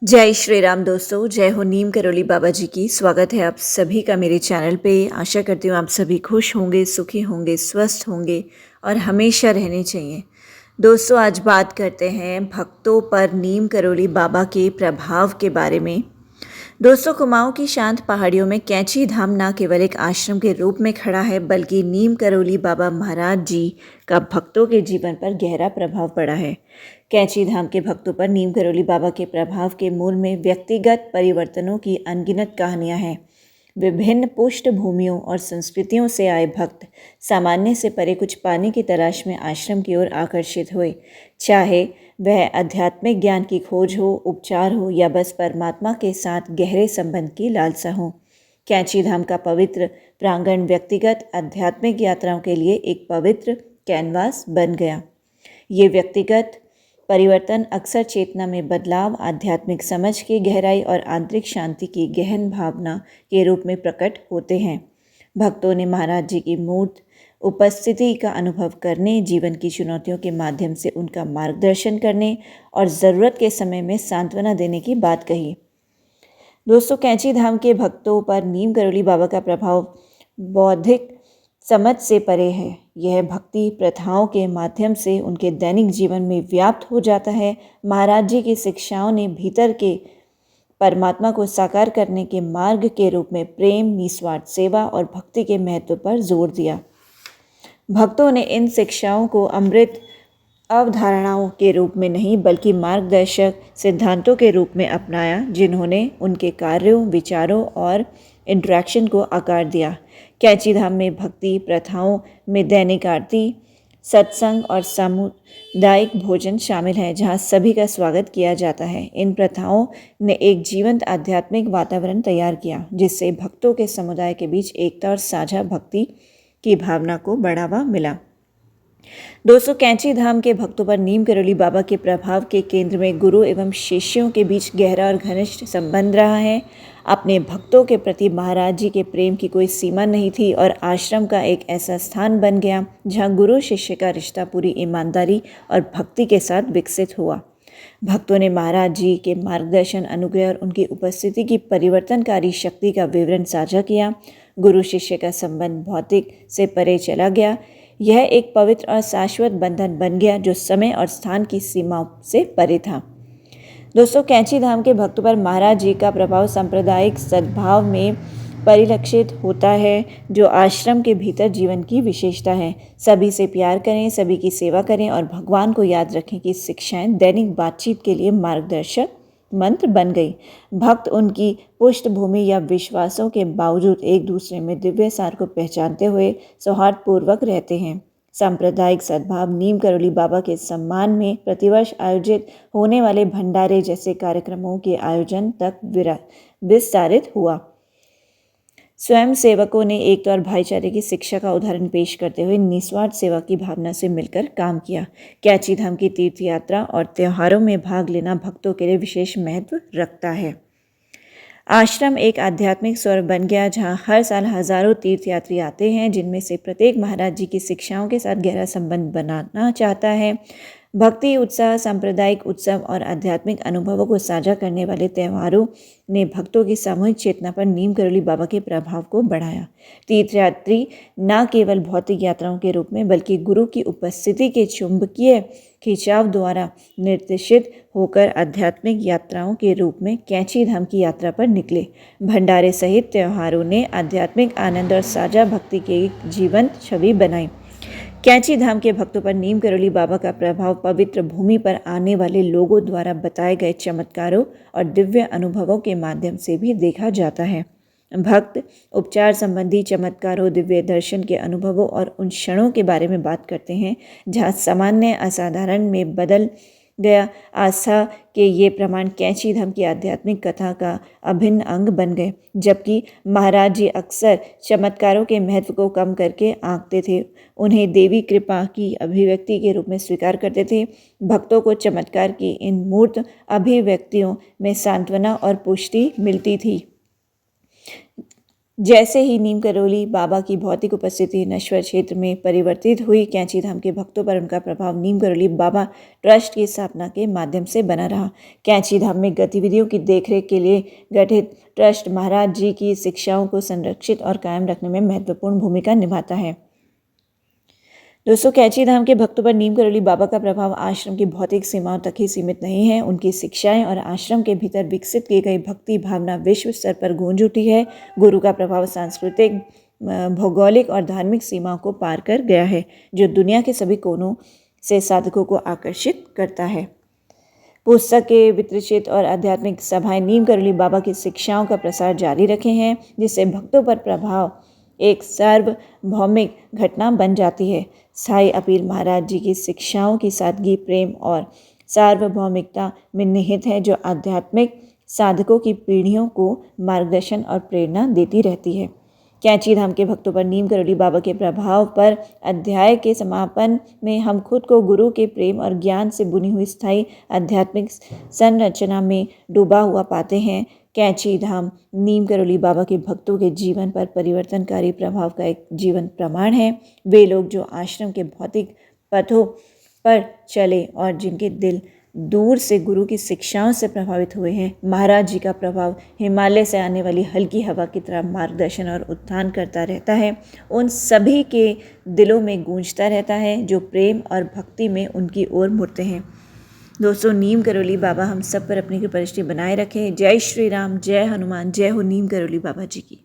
जय श्री राम दोस्तों। जय हो नीम करौली बाबा जी की। स्वागत है आप सभी का मेरे चैनल पे। आशा करती हूँ आप सभी खुश होंगे, सुखी होंगे, स्वस्थ होंगे और हमेशा रहने चाहिए। दोस्तों आज बात करते हैं भक्तों पर नीम करौली बाबा के प्रभाव के बारे में। दोस्तों कुमाऊं की शांत पहाड़ियों में कैंची धाम न केवल एक आश्रम के रूप में खड़ा है बल्कि नीम करौली बाबा महाराज जी का भक्तों के जीवन पर गहरा प्रभाव पड़ा है। कैंची धाम के भक्तों पर नीम करौली बाबा के प्रभाव के मूल में व्यक्तिगत परिवर्तनों की अनगिनत कहानियां हैं। विभिन्न पृष्ठभूमियों और संस्कृतियों से आए भक्त सामान्य से परे कुछ पाने की तलाश में आश्रम की ओर आकर्षित हुए, चाहे वह आध्यात्मिक ज्ञान की खोज हो, उपचार हो या बस परमात्मा के साथ गहरे संबंध की लालसा हो। कैंची धाम का पवित्र प्रांगण व्यक्तिगत आध्यात्मिक यात्राओं के लिए एक पवित्र कैनवास बन गया। ये व्यक्तिगत परिवर्तन अक्सर चेतना में बदलाव, आध्यात्मिक समझ की गहराई और आंतरिक शांति की गहन भावना के रूप में प्रकट होते हैं। भक्तों ने महाराज जी की मूर्त उपस्थिति का अनुभव करने, जीवन की चुनौतियों के माध्यम से उनका मार्गदर्शन करने और ज़रूरत के समय में सांत्वना देने की बात कही। दोस्तों कैंची धाम के भक्तों पर नीम करौली बाबा का प्रभाव बौद्धिक समझ से परे है। यह भक्ति प्रथाओं के माध्यम से उनके दैनिक जीवन में व्याप्त हो जाता है। महाराज जी की शिक्षाओं ने भीतर के परमात्मा को साकार करने के मार्ग के रूप में प्रेम, निस्वार्थ सेवा और भक्ति के महत्व पर जोर दिया। भक्तों ने इन शिक्षाओं को अमृत अवधारणाओं के रूप में नहीं बल्कि मार्गदर्शक सिद्धांतों के रूप में अपनाया, जिन्होंने उनके कार्यों, विचारों और इंटरेक्शन को आकार दिया। कैंची धाम में भक्ति प्रथाओं में दैनिक आरती, सत्संग और सामुदायिक भोजन शामिल है, जहां सभी का स्वागत किया जाता है। इन प्रथाओं ने एक जीवंत आध्यात्मिक वातावरण तैयार किया, जिससे भक्तों के समुदाय के बीच एकता और साझा भक्ति की भावना को बढ़ावा मिला। दोस्तों कैंची धाम के भक्तों पर नीम करौली बाबा के प्रभाव के केंद्र में गुरु एवं शिष्यों के बीच गहरा और घनिष्ठ संबंध रहा है। अपने भक्तों के प्रति महाराज जी के प्रेम की कोई सीमा नहीं थी और आश्रम का एक ऐसा स्थान बन गया जहां गुरु शिष्य का रिश्ता पूरी ईमानदारी और भक्ति के साथ विकसित हुआ। भक्तों ने महाराज जी के मार्गदर्शन, अनुग्रह और उनकी उपस्थिति की परिवर्तनकारी शक्ति का विवरण साझा किया। गुरु शिष्य का संबंध भौतिक से परे चला गया। यह एक पवित्र और शाश्वत बंधन बन गया जो समय और स्थान की सीमाओं से परे था। दोस्तों कैंची धाम के भक्तों पर महाराज जी का प्रभाव सांप्रदायिक सद्भाव में परिलक्षित होता है, जो आश्रम के भीतर जीवन की विशेषता है। सभी से प्यार करें, सभी की सेवा करें और भगवान को याद रखें कि शिक्षाएं दैनिक बातचीत के लिए मार्गदर्शक मंत्र बन गई। भक्त उनकी पृष्ठभूमि या विश्वासों के बावजूद एक दूसरे में दिव्य सार को पहचानते हुए सौहार्दपूर्वक रहते हैं। सांप्रदायिक सद्भाव नीम करौली बाबा के सम्मान में प्रतिवर्ष आयोजित होने वाले भंडारे जैसे कार्यक्रमों के आयोजन तक विस्तारित हुआ। स्वयं सेवकों ने एकता और भाईचारे की शिक्षा का उदाहरण पेश करते हुए निस्वार्थ सेवा की भावना से मिलकर काम किया। कैंची धाम की तीर्थ यात्रा और त्योहारों में भाग लेना भक्तों के लिए विशेष महत्व रखता है। आश्रम एक आध्यात्मिक स्वर्ग बन गया जहां हर साल हजारों तीर्थयात्री आते हैं, जिनमें से प्रत्येक महाराज जी की शिक्षाओं के साथ गहरा संबंध बनाना चाहता है। भक्ति, उत्साह, सांप्रदायिक उत्सव और आध्यात्मिक अनुभवों को साझा करने वाले त्योहारों ने भक्तों की सामूहिक चेतना पर नीम करौली बाबा के प्रभाव को बढ़ाया। तीर्थयात्री न केवल भौतिक यात्राओं के रूप में बल्कि गुरु की उपस्थिति के चुंबकीय खिंचाव द्वारा निर्देशित होकर आध्यात्मिक यात्राओं के रूप में कैंची धाम की यात्रा पर निकले। भंडारे सहित त्योहारों ने आध्यात्मिक आनंद और साझा भक्ति की एक जीवंत छवि बनाई। कैंची धाम के भक्तों पर नीम करौली बाबा का प्रभाव पवित्र भूमि पर आने वाले लोगों द्वारा बताए गए चमत्कारों और दिव्य अनुभवों के माध्यम से भी देखा जाता है। भक्त उपचार संबंधी चमत्कारों, दिव्य दर्शन के अनुभवों और उन क्षणों के बारे में बात करते हैं जहां सामान्य असाधारण में बदल गया। आस्था के ये प्रमाण कैंची धाम की आध्यात्मिक कथा का अभिन्न अंग बन गए। जबकि महाराज जी अक्सर चमत्कारों के महत्व को कम करके आंकते थे, उन्हें देवी कृपा की अभिव्यक्ति के रूप में स्वीकार करते थे। भक्तों को चमत्कार की इन मूर्त अभिव्यक्तियों में सांत्वना और पुष्टि मिलती थी, जैसे ही नीम करौली बाबा की भौतिक उपस्थिति नश्वर क्षेत्र में परिवर्तित हुई, कैंची धाम के भक्तों पर उनका प्रभाव नीम करौली बाबा ट्रस्ट की स्थापना के माध्यम से बना रहा। कैंची धाम में गतिविधियों की देखरेख के लिए गठित ट्रस्ट महाराज जी की शिक्षाओं को संरक्षित और कायम रखने में महत्वपूर्ण भूमिका निभाता है। दोस्तों, कैंची धाम के भक्तों पर नीम करौली बाबा का प्रभाव आश्रम की भौतिक सीमाओं तक ही सीमित नहीं है। उनकी शिक्षाएं और आश्रम के भीतर विकसित की गई भक्ति भावना विश्व स्तर पर गूंज उठी है। गुरु का प्रभाव सांस्कृतिक, भौगोलिक और धार्मिक सीमाओं को पार कर गया है, जो दुनिया के सभी कोनों से साधकों को आकर्षित करता है। पुस्तकें, वितरित और आध्यात्मिक सभाएं नीम करौली बाबा की शिक्षाओं का प्रसार जारी रखे हैं, जिससे भक्तों पर प्रभाव एक सार्वभौमिक घटना बन जाती है। साईं अपील महाराज जी की शिक्षाओं की सादगी, प्रेम और सार्वभौमिकता में निहित है, जो आध्यात्मिक साधकों की पीढ़ियों को मार्गदर्शन और प्रेरणा देती रहती है। कैंची धाम के भक्तों पर नीम करौली बाबा के प्रभाव पर अध्याय के समापन में हम खुद को गुरु के प्रेम और ज्ञान से बुनी हुई स्थायी आध्यात्मिक संरचना में डूबा हुआ पाते हैं। कैंची धाम नीम करौली बाबा के भक्तों के जीवन पर परिवर्तनकारी प्रभाव का एक जीवन प्रमाण है। वे लोग जो आश्रम के भौतिक पथों पर चले और जिनके दिल दूर से गुरु की शिक्षाओं से प्रभावित हुए हैं, महाराज जी का प्रभाव हिमालय से आने वाली हल्की हवा की तरह मार्गदर्शन और उत्थान करता रहता है। उन सभी के दिलों में गूंजता रहता है जो प्रेम और भक्ति में उनकी ओर मुड़ते हैं। दोस्तों, नीम करौली बाबा हम सब पर अपनी कृपा दृष्टि बनाए रखें। जय श्री राम, जय हनुमान, जय हो नीम करौली बाबा जी की।